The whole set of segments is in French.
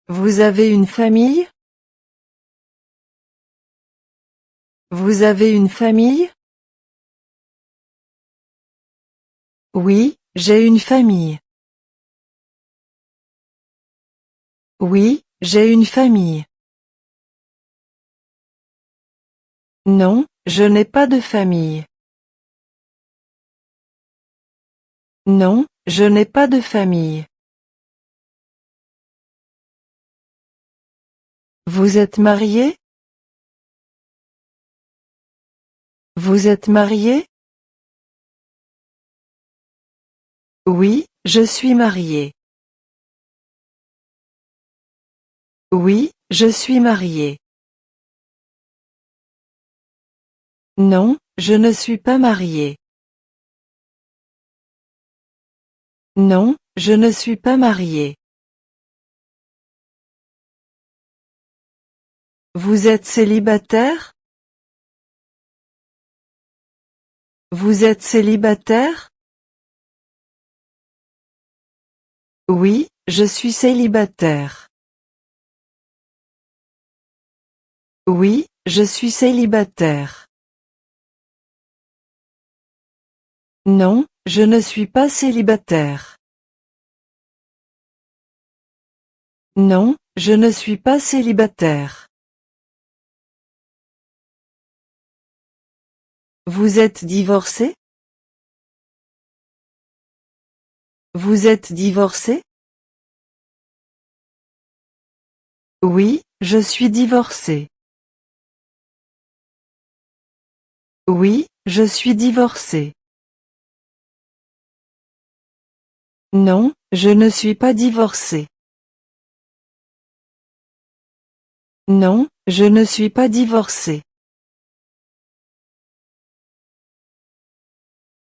Vous avez une famille? Vous avez une famille? Oui, j'ai une famille. Oui, j'ai une famille. Non, je n'ai pas de famille. Non, je n'ai pas de famille. Vous êtes marié? Vous êtes marié? Oui, je suis marié. Oui, je suis marié. Non, je ne suis pas marié. Non, je ne suis pas marié. Vous êtes célibataire? Vous êtes célibataire? Oui, je suis célibataire. Oui, je suis célibataire. Non, je ne suis pas célibataire. Non, je ne suis pas célibataire. Vous êtes divorcé? Vous êtes divorcé? Oui, je suis divorcé. Oui, je suis divorcé. Non, je ne suis pas divorcé. Non, je ne suis pas divorcé.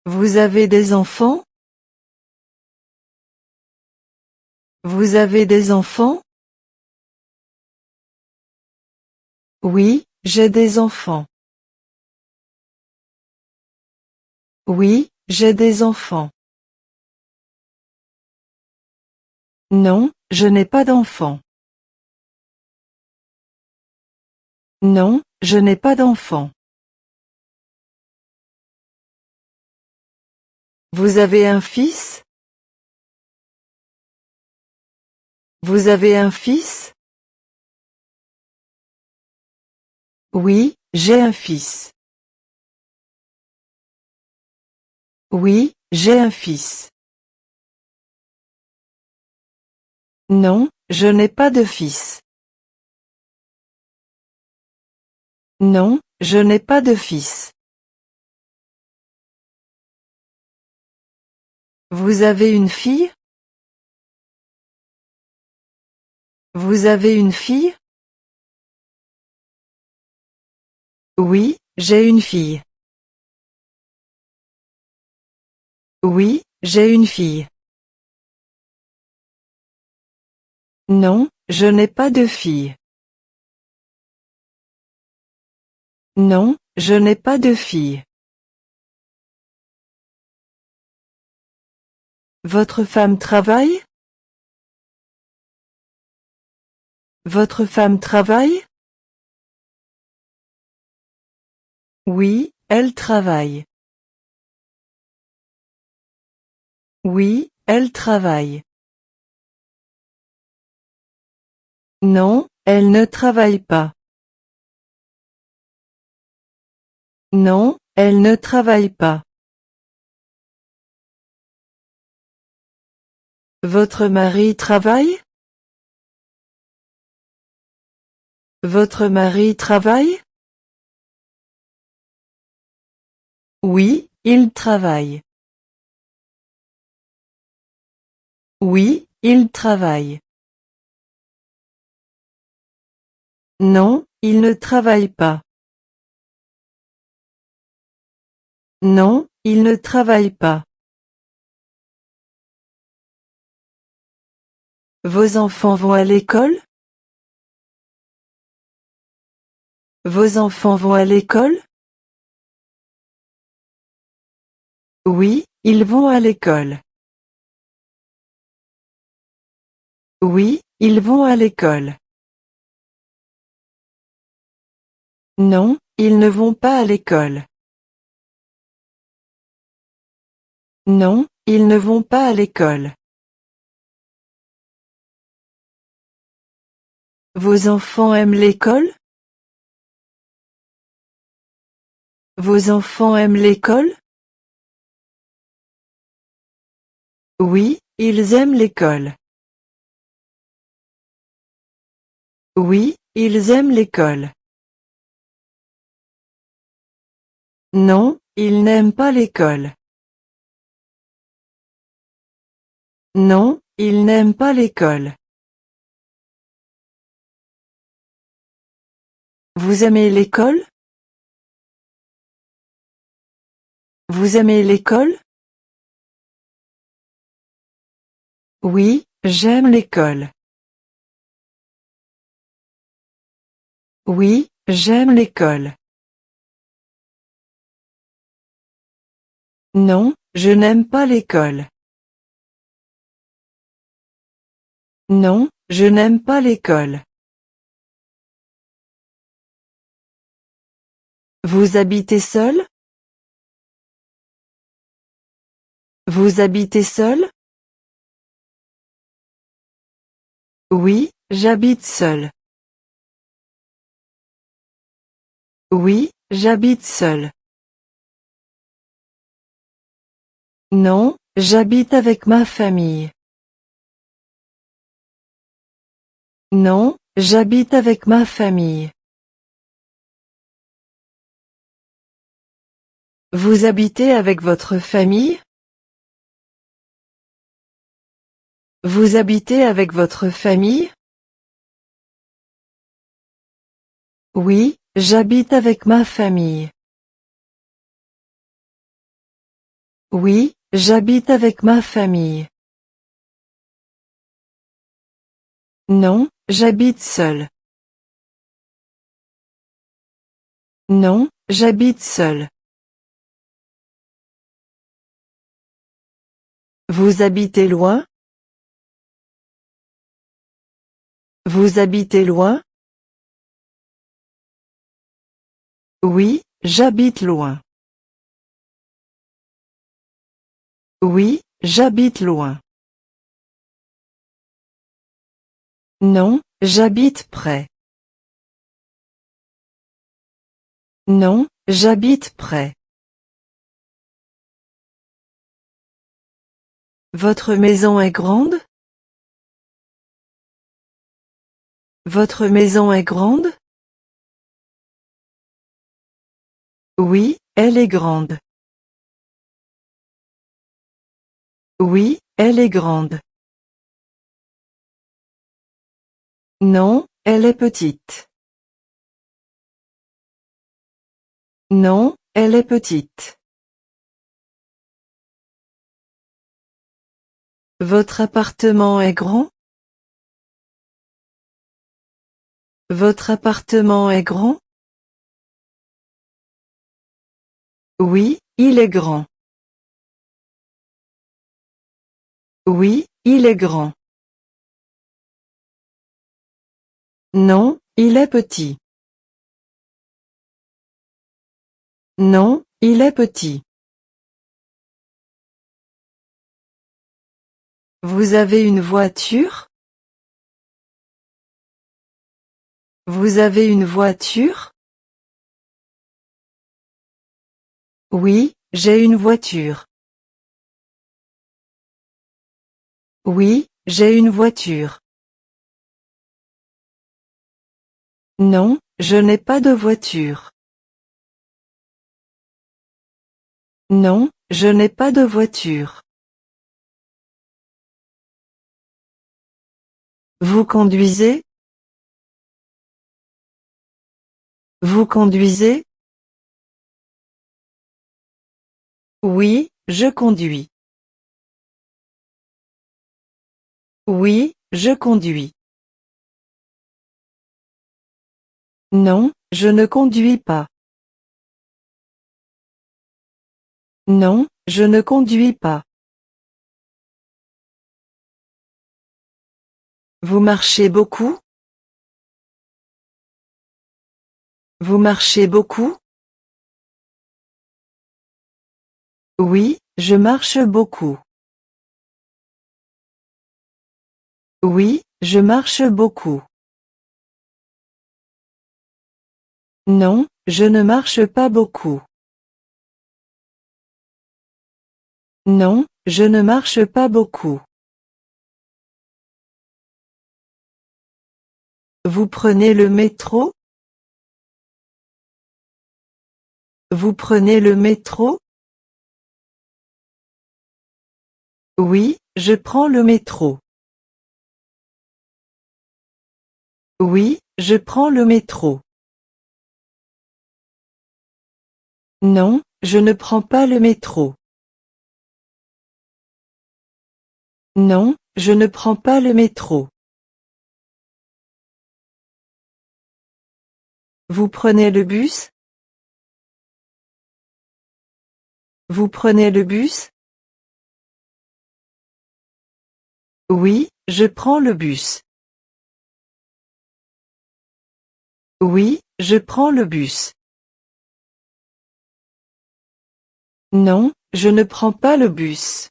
Vous avez des enfants? Vous avez des enfants? Oui, j'ai des enfants. Oui, j'ai des enfants. Non, je n'ai pas d'enfants. Non, je n'ai pas d'enfants. Vous avez un fils? Vous avez un fils? Oui, j'ai un fils. Oui, j'ai un fils. Non, je n'ai pas de fils. Non, je n'ai pas de fils. Vous avez une fille? Vous avez une fille? Oui, j'ai une fille. Oui, j'ai une fille. Non, je n'ai pas de fille. Non, je n'ai pas de fille. Votre femme travaille? Votre femme travaille? Oui, elle travaille. Oui, elle travaille. Non, elle ne travaille pas. Non, elle ne travaille pas. Votre mari travaille? Votre mari travaille? Oui, il travaille. Oui, il travaille. Non, il ne travaille pas. Non, il ne travaille pas. Vos enfants vont à l'école? Vos enfants vont à l'école? Oui, ils vont à l'école. Oui, ils vont à l'école. Non, ils ne vont pas à l'école. Non, ils ne vont pas à l'école. Vos enfants aiment l'école? Vos enfants aiment l'école? Oui, ils aiment l'école. Oui, ils aiment l'école. Non, ils n'aiment pas l'école. Non, ils n'aiment pas l'école. Vous aimez l'école? Vous aimez l'école? Oui, j'aime l'école. Oui, j'aime l'école. Non, je n'aime pas l'école. Non, je n'aime pas l'école. Vous habitez seul? Vous habitez seul? Oui, j'habite seul. Oui, j'habite seul. Non, j'habite avec ma famille. Non, j'habite avec ma famille. Vous habitez avec votre famille? Vous habitez avec votre famille? Oui, j'habite avec ma famille. Oui, j'habite avec ma famille. Non, j'habite seul. Non, j'habite seul. Vous habitez loin? Vous habitez loin? Oui, j'habite loin. Oui, j'habite loin. Non, j'habite près. Non, j'habite près. Votre maison est grande? Votre maison est grande? Oui, elle est grande. Oui, elle est grande. Non, elle est petite. Non, elle est petite. Votre appartement est grand? Votre appartement est grand? Oui, il est grand. Oui, il est grand. Non, il est petit. Non, il est petit. Vous avez une voiture? Vous avez une voiture? Oui, j'ai une voiture. Oui, j'ai une voiture. Non, je n'ai pas de voiture. Non, je n'ai pas de voiture. Vous conduisez? Vous conduisez? Oui, je conduis. Oui, je conduis. Non, je ne conduis pas. Non, je ne conduis pas. Vous marchez beaucoup? Vous marchez beaucoup? Oui, je marche beaucoup. Oui, je marche beaucoup. Non, je ne marche pas beaucoup. Non, je ne marche pas beaucoup. Vous prenez le métro? Vous prenez le métro? Oui, je prends le métro. Oui, je prends le métro. Non, je ne prends pas le métro. Non, je ne prends pas le métro. Vous prenez le bus? Vous prenez le bus? Oui, je prends le bus. Oui, je prends le bus. Non, je ne prends pas le bus.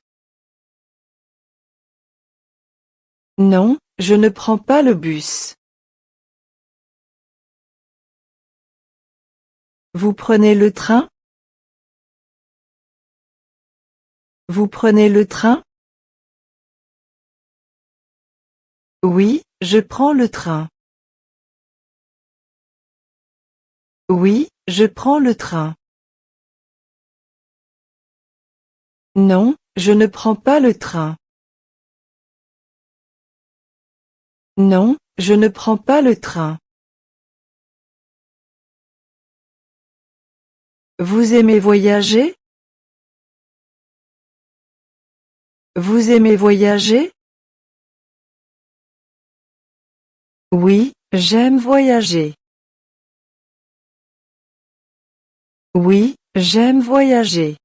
Non, je ne prends pas le bus. Vous prenez le train? Vous prenez le train? Oui, je prends le train. Oui, je prends le train. Non, je ne prends pas le train. Non, je ne prends pas le train. Vous aimez voyager? Vous aimez voyager? Oui, j'aime voyager. Oui, j'aime voyager.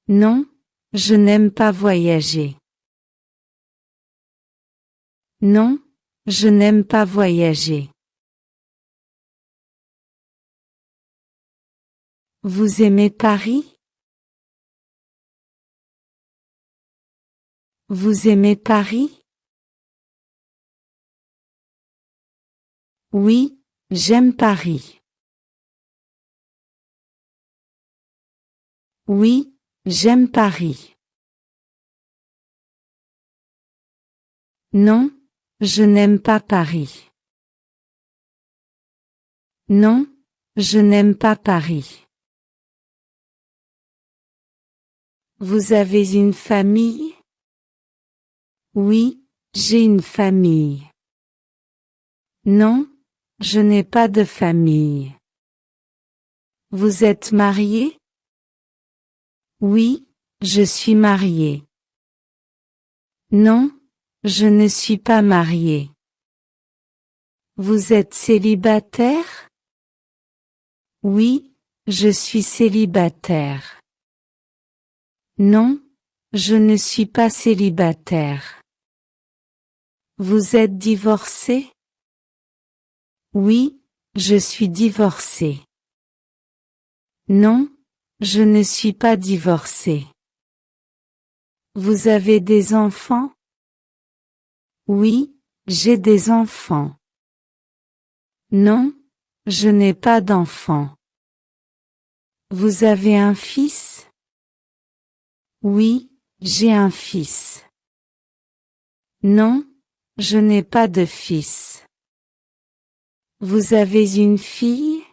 Non, je n'aime pas voyager. Non, je n'aime pas voyager. Vous aimez Paris? Vous aimez Paris? Oui, j'aime Paris. Oui, j'aime Paris. Non, je n'aime pas Paris. Non, je n'aime pas Paris. Vous avez une famille? Oui, j'ai une famille. Non, je n'ai pas de famille. Vous êtes marié? Oui, je suis marié. Non, je ne suis pas marié. Vous êtes célibataire? Oui, je suis célibataire. Non, je ne suis pas célibataire. Vous êtes divorcé? Oui, je suis divorcé. Non, je ne suis pas divorcé. Vous avez des enfants? Oui, j'ai des enfants. Non, je n'ai pas d'enfants. Vous avez un fils? Oui, j'ai un fils. Non, je n'ai pas de fils. Vous avez une fille?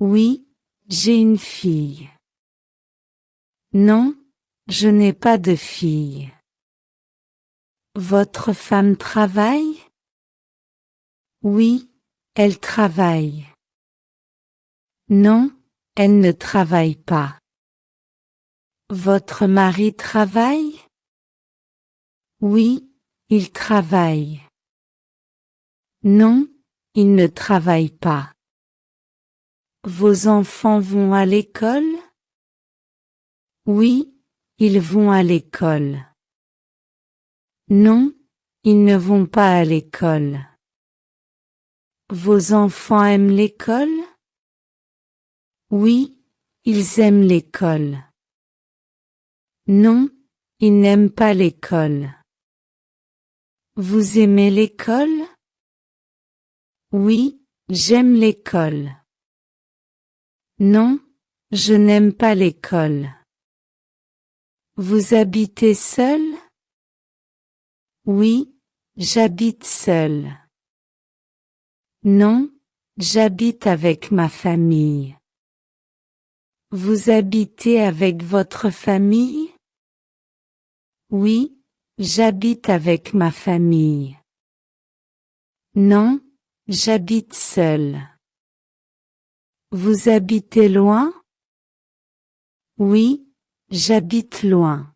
Oui, j'ai une fille. Non, je n'ai pas de fille. Votre femme travaille? Oui, elle travaille. Non, elle ne travaille pas. Votre mari travaille? Oui, il travaille. Non, il ne travaille pas. Vos enfants vont à l'école? Oui, ils vont à l'école. Non, ils ne vont pas à l'école. Vos enfants aiment l'école? Oui, ils aiment l'école. Non, ils n'aiment pas l'école. Vous aimez l'école? Oui, j'aime l'école. Non, je n'aime pas l'école. Vous habitez seul? Oui, j'habite seul. Non, j'habite avec ma famille. Vous habitez avec votre famille? Oui, j'habite avec ma famille. Non, j'habite seul. Vous habitez loin? Oui, j'habite loin.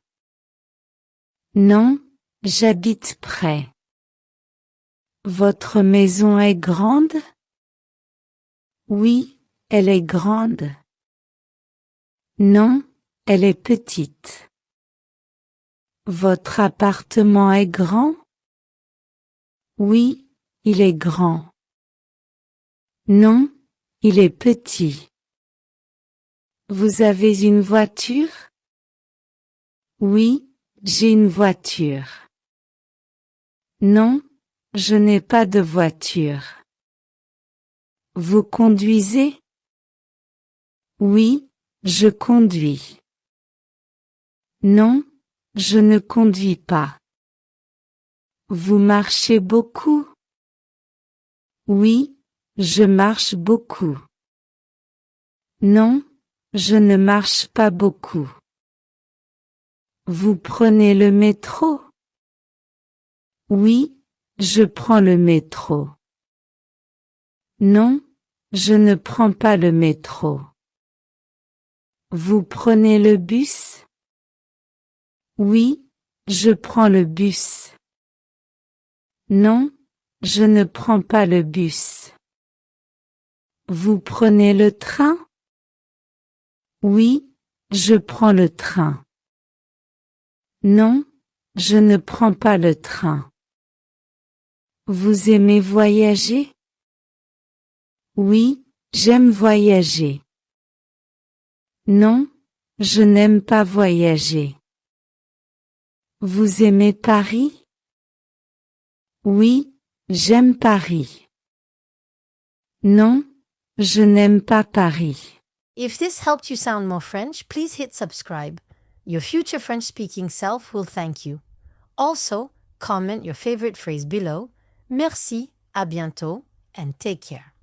Non, j'habite près. Votre maison est grande? Oui, elle est grande. Non, elle est petite. Votre appartement est grand? Oui, il est grand. Non, il est petit. Vous avez une voiture? Oui, j'ai une voiture. Non, je n'ai pas de voiture. Vous conduisez? Oui, je conduis. Non, je ne conduis pas. Vous marchez beaucoup? Oui, je marche beaucoup. Non, je ne marche pas beaucoup. Vous prenez le métro? Oui, je prends le métro. Non, je ne prends pas le métro. Vous prenez le bus? Oui, je prends le bus. Non, je ne prends pas le bus. Vous prenez le train? Oui, je prends le train. Non, je ne prends pas le train. Vous aimez voyager? Oui, j'aime voyager. Non, je n'aime pas voyager. Vous aimez Paris? Oui, j'aime Paris. Non, je n'aime pas Paris. If this helped you sound more French, please hit subscribe. Your future French-speaking self will thank you. Also, comment your favorite phrase below. Merci, à bientôt, and take care.